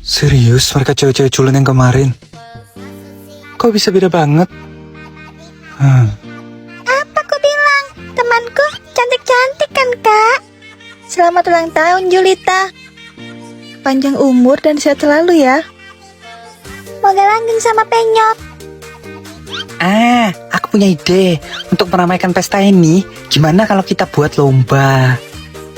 Serius mereka cewek-cewek culun yang kemarin? Kok bisa beda banget? Apa ku bilang? Temanku cantik-cantik kan, Kak? Selamat ulang tahun, Julita. Panjang umur dan sehat selalu ya. Moga langgeng sama penyok. Aku punya ide. Untuk meramaikan pesta ini, gimana kalau kita buat lomba?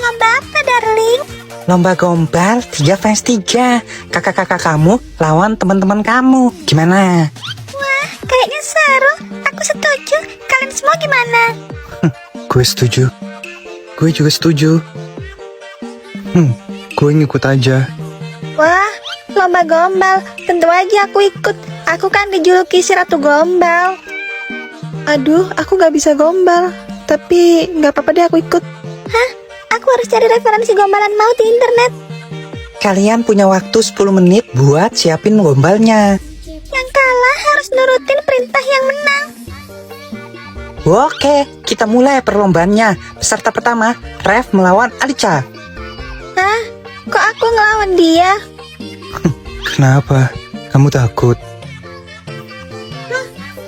Lomba apa, darling? Lomba gombal 3 vs 3. Kakak-kakak kamu lawan teman-teman kamu. Gimana? Wah, kayaknya seru. Aku setuju. Kalian semua gimana? Gue setuju. Gue juga setuju. Gue ngikut aja. Wah, lomba gombal. Tentu aja aku ikut. Aku kan dijuluki si Ratu Gombal. Aduh, aku gak bisa gombal. Tapi gak apa-apa deh, aku ikut. Hah? Aku harus cari referensi gombalan mau di internet. Kalian punya waktu 10 menit buat siapin gombalnya. Yang kalah harus nurutin perintah yang menang. Oke, kita mulai perlombaannya. Peserta pertama, Rev melawan Alica. Hah? Kok aku ngelawan dia? Kenapa? Kamu takut?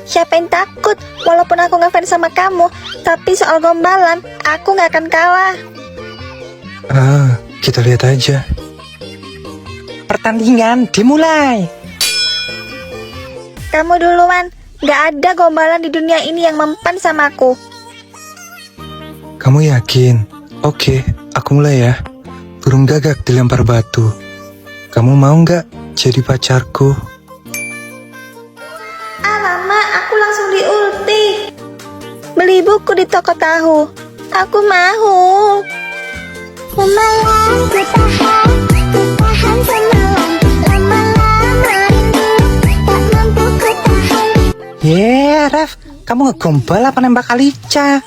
Siapa yang takut? Walaupun aku ngefans sama kamu, tapi soal gombalan, aku gak akan kalah. Kita lihat aja. Pertandingan dimulai. Kamu duluan. Gak ada gombalan di dunia ini yang mempan sama aku. Kamu yakin? Oke, aku mulai ya. Burung gagak dilempar batu. Kamu mau nggak jadi pacarku? Alamak, aku langsung diulti. Beli buku di toko tahu. Aku mau. Semalam ku tahan semalam. Lama-lama rindu tak mampu ku tahan. Rev, kamu ngegombal apa nembak Alica?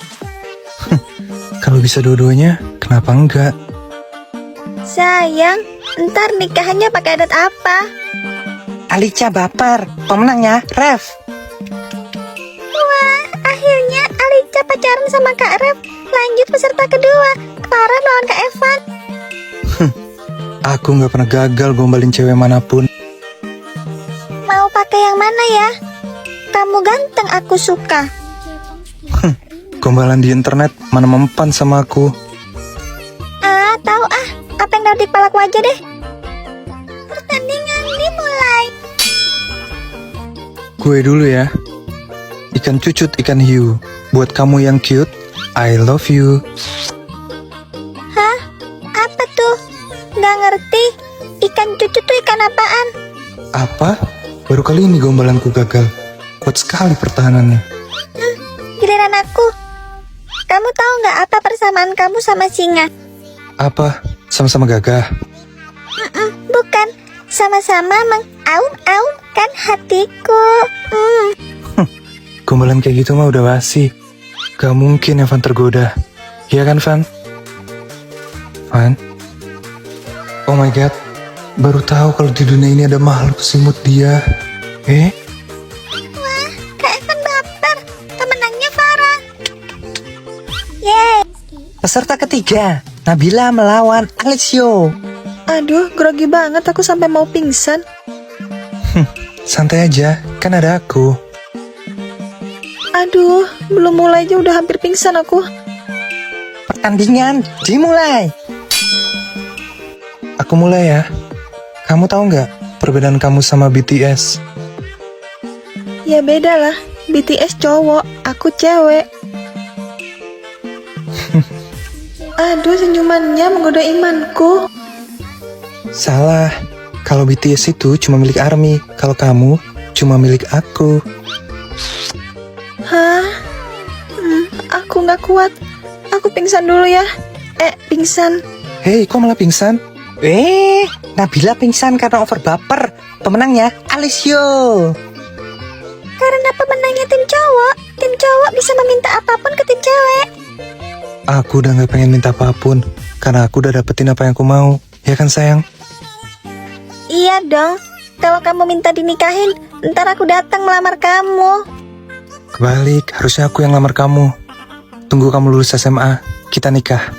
Kalau bisa dua-duanya, kenapa enggak? Sayang, ntar nikahannya pakai adat apa? Alica baper, pemenangnya Rev. Wah, akhirnya Alica pacaran sama Kak Rev. Lanjut peserta kedua, Clara melawan Kak Evan. Aku nggak pernah gagal gombalin cewek manapun. Mau pakai yang mana ya? Kamu ganteng, aku suka. Gombalan di internet mana mempan sama aku. Tahu apa yang ada di kepalaku aja deh. Pertandingan dimulai. Gue dulu ya. Ikan cucut, ikan hiu. Buat kamu yang cute, I love you. Hah? Apa tuh? Gak ngerti. Ikan cucu tuh ikan apaan? Apa? Baru kali ini gombalanku gagal. Kuat sekali pertahanannya. Giliran aku. Kamu tahu nggak apa persamaan kamu sama singa? Apa? Sama-sama gagah? Bukan. Sama-sama mengaum-aumkan hatiku. Gombalan kayak gitu mah udah basi. Gak mungkin Evan tergoda. Iya kan, Van? Van? Oh my god. Baru tahu kalau di dunia ini ada makhluk semut dia. Wah, Kak Evan baper. Pemenangnya Farah. Yeay. Peserta ketiga, Nabila melawan Alessio. Aduh, grogi banget aku sampai mau pingsan. Santai aja, kan ada aku. Aduh, belum mulai aja udah hampir pingsan aku. Pertandingan dimulai. Aku mulai ya. Kamu tahu nggak perbedaan kamu sama BTS? Ya beda lah, BTS cowok, aku cewek. Aduh, senyumannya menggoda imanku. Salah. Kalau BTS itu cuma milik ARMY. Kalau kamu cuma milik aku. Hah? Aku nggak kuat. Aku pingsan dulu ya. Pingsan. Hei, kok malah pingsan? Nabila pingsan karena over baper. Pemenangnya Alessio. Karena pemenangnya tim cowok. Tim cowok bisa meminta apapun ke tim cewek. Aku udah gak pengen minta apapun. Karena aku udah dapetin apa yang aku mau. Ya kan sayang? Iya dong. Kalau kamu minta dinikahin, ntar aku datang melamar kamu. Kebalik, harusnya aku yang lamar kamu. Tunggu kamu lulus SMA, kita nikah.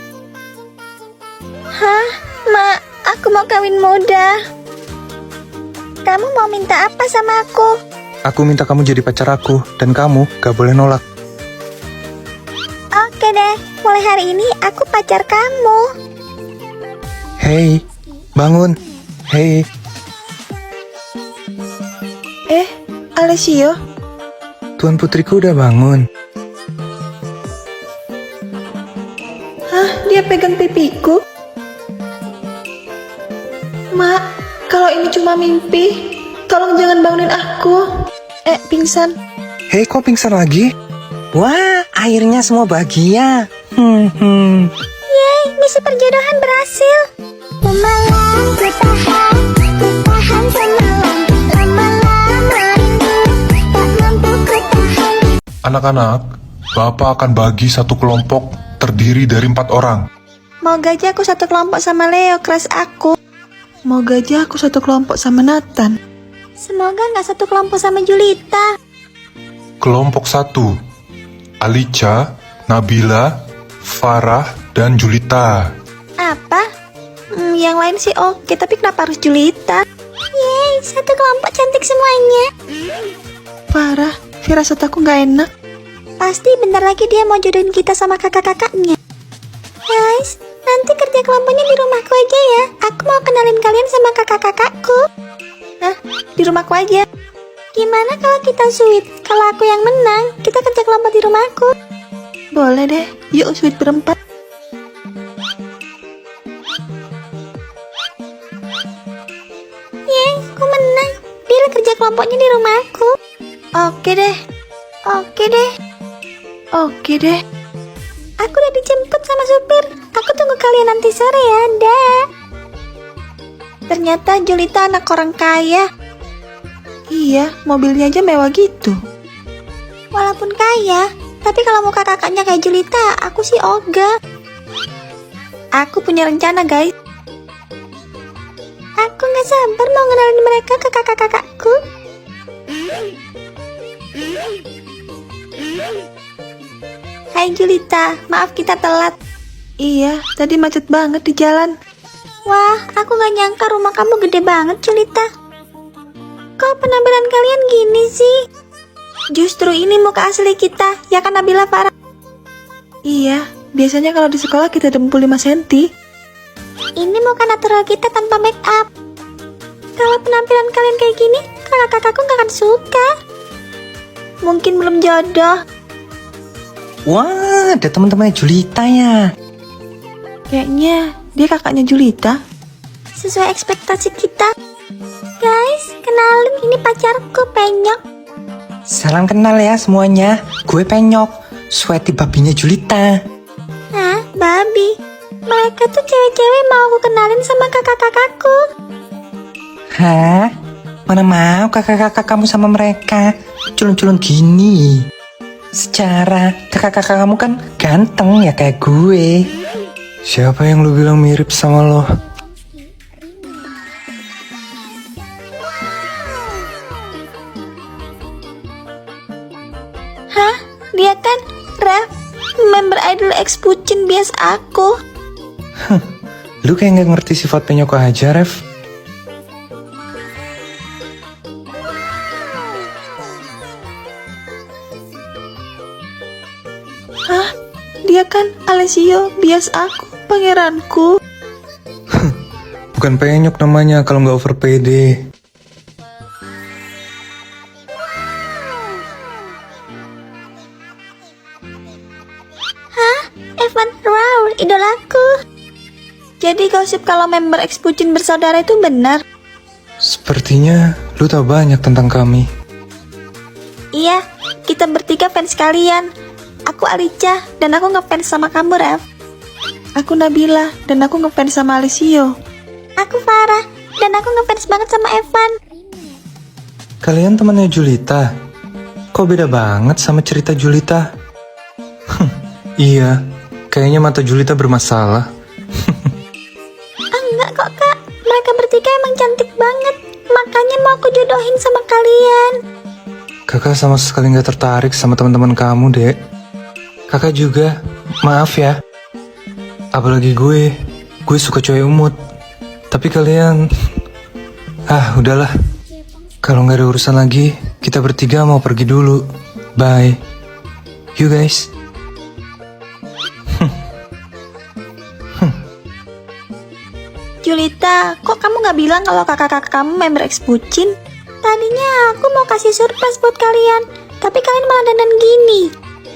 Hah? Mak, aku mau kawin muda. Kamu mau minta apa sama aku? Aku minta kamu jadi pacar aku, dan kamu gak boleh nolak. Oke deh, mulai hari ini aku pacar kamu. Hei, bangun. Hei, Alessio, Tuan putriku udah bangun. hah? Dia pegang pipiku? Mak, kalau ini cuma mimpi, tolong jangan bangunin aku. Pingsan. Hei, kok pingsan lagi? Wah, akhirnya semua bahagia. Yeay, misi perjodohan berhasil. Semalam kutahan semalam. Lama-lama rindu, tak mampu kutahan. Anak-anak, Bapak akan bagi satu kelompok terdiri dari 4 orang. Mau aja aku satu kelompok sama Leo, keras aku. Mau aja aku satu kelompok sama Nathan. Semoga nggak satu kelompok sama Julita. Kelompok 1, Alicia, Nabila, Farah, dan Julita. Apa? Yang lain sih oke, tapi kenapa harus Julita? Yeay, satu kelompok cantik semuanya. Parah, firasat aku nggak enak. Pasti bentar lagi dia mau jodohin kita sama kakak-kakaknya. Guys, nanti kerja kelompoknya di rumahku aja ya. Aku mau kenalin kalian sama kakak-kakakku. Hah? Di rumahku aja? Gimana kalau kita sweet? Kalau aku yang menang, kita kerja kelompok di rumahku. Boleh deh, yuk sweet berempat. Yeay, aku menang. Dia kerja kelompoknya di rumahku. Oke deh. Oke deh. Oke deh. Aku udah dijemput sama supir. Aku tunggu kalian nanti sore ya. Dah. Ternyata Julita anak orang kaya. Iya, mobilnya aja mewah gitu. Walaupun kaya, tapi kalau muka kakaknya kayak Julita, aku sih ogah. Aku punya rencana, guys. Aku gak sabar mau ngenalin mereka ke kakak-kakakku. Hai Julita, maaf kita telat. Iya, tadi macet banget di jalan. Wah, aku gak nyangka rumah kamu gede banget, Julita. Kok penampilan kalian gini sih? Justru ini muka asli kita, ya kan Nabila Farah? Iya, biasanya kalau di sekolah kita dempul 5 cm. Ini muka natural kita tanpa make up. Kalau penampilan kalian kayak gini, kakak-kakakku gak akan suka. Mungkin belum jodoh. Wah, ada teman-temannya Julita ya. Kayaknya dia kakaknya Julita. Sesuai ekspektasi kita. Guys, kenalin ini pacarku, Penyok. Salam kenal ya semuanya. Gue Penyok, sweaty babinya Julita. Hah, babi? Mereka tuh cewek-cewek mau aku kenalin sama kakak-kakakku. Hah? Mana mau kakak-kakak kamu sama mereka? Culun-culun gini. Secara kakak-kakak kamu kan ganteng ya kayak gue. Siapa yang lu bilang mirip sama lo? Hah? Dia kan Ref, member Idol X Pucin bias aku. Lu kayak gak ngerti sifat Penyok aja, Ref. Hah? Dia kan Alessio bias aku, pangeranku. Bukan Penyok namanya kalau nggak over pede. Evan Raul, idolaku. Jadi gosip kalau member X Pucin bersaudara itu benar? Sepertinya lu tahu banyak tentang kami. Iya, kita bertiga fans kalian. Aku Alicia, dan aku ngefans sama kamu, Ref. Aku Nabila, dan aku ngefans sama Alessio. Aku Farah, dan aku ngefans banget sama Evan. Kalian temannya Julita? Kok beda banget sama cerita Julita? Iya, kayaknya mata Julita bermasalah. Enggak kok, Kak. Mereka bertiga emang cantik banget. Makanya mau aku jodohin sama kalian. Kakak sama sekali nggak tertarik sama teman-teman kamu, Dek. Kakak juga, maaf ya. Apalagi gue suka cewek umut. Tapi kalian, udahlah. Kalau nggak ada urusan lagi, kita bertiga mau pergi dulu. Bye. You guys. Julita, kok kamu nggak bilang kalau kakak-kakak kamu member ex bucin? Tadinya aku mau kasih surprise buat kalian, tapi kalian malah dandan gini.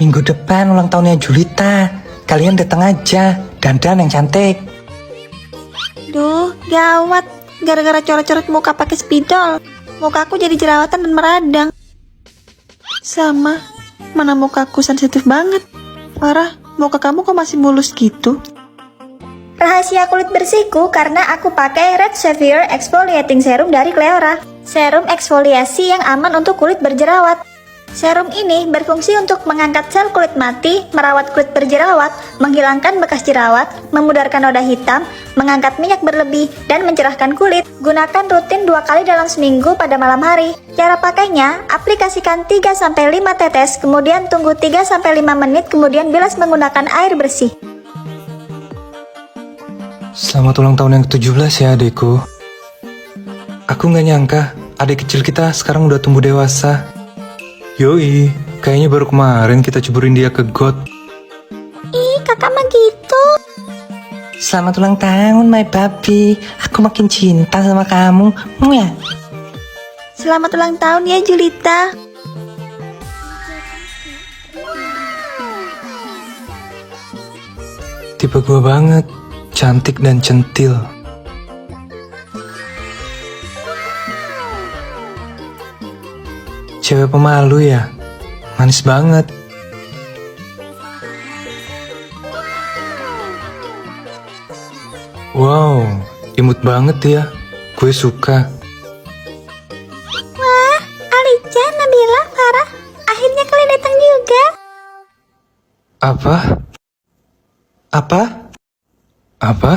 Minggu depan ulang tahunnya Julita. Kalian datang aja, dandan yang cantik. Duh, gawat. Gara-gara coret-coret muka pakai spidol, muka aku jadi jerawatan dan meradang. Sama, mana mukaku sensitif banget. Parah, muka kamu kok masih mulus gitu? Rahasia kulit bersihku karena aku pakai Red Sapphire Exfoliating Serum dari Cleora. Serum eksfoliasi yang aman untuk kulit berjerawat. Serum ini berfungsi untuk mengangkat sel kulit mati, merawat kulit berjerawat, menghilangkan bekas jerawat, memudarkan noda hitam, mengangkat minyak berlebih, dan mencerahkan kulit. Gunakan rutin 2 kali dalam seminggu pada malam hari. Cara pakainya, aplikasikan 3-5 tetes, kemudian tunggu 3-5 menit, kemudian bilas menggunakan air bersih. Selamat ulang tahun yang ke-17 ya adekku. Aku nggak nyangka adik kecil kita sekarang udah tumbuh dewasa. Yoi, kayaknya baru kemarin kita ceburin dia ke got. Ih, kakak mah gitu. Selamat ulang tahun my baby. Aku makin cinta sama kamu. Ya. Selamat ulang tahun ya Julita. Tipe gua banget, cantik dan centil. Cewek pemalu ya, manis banget. Wow, imut banget ya, gue suka. Wah, Alicia, Nabila, Farah, akhirnya kalian datang juga. Apa? Apa? Apa?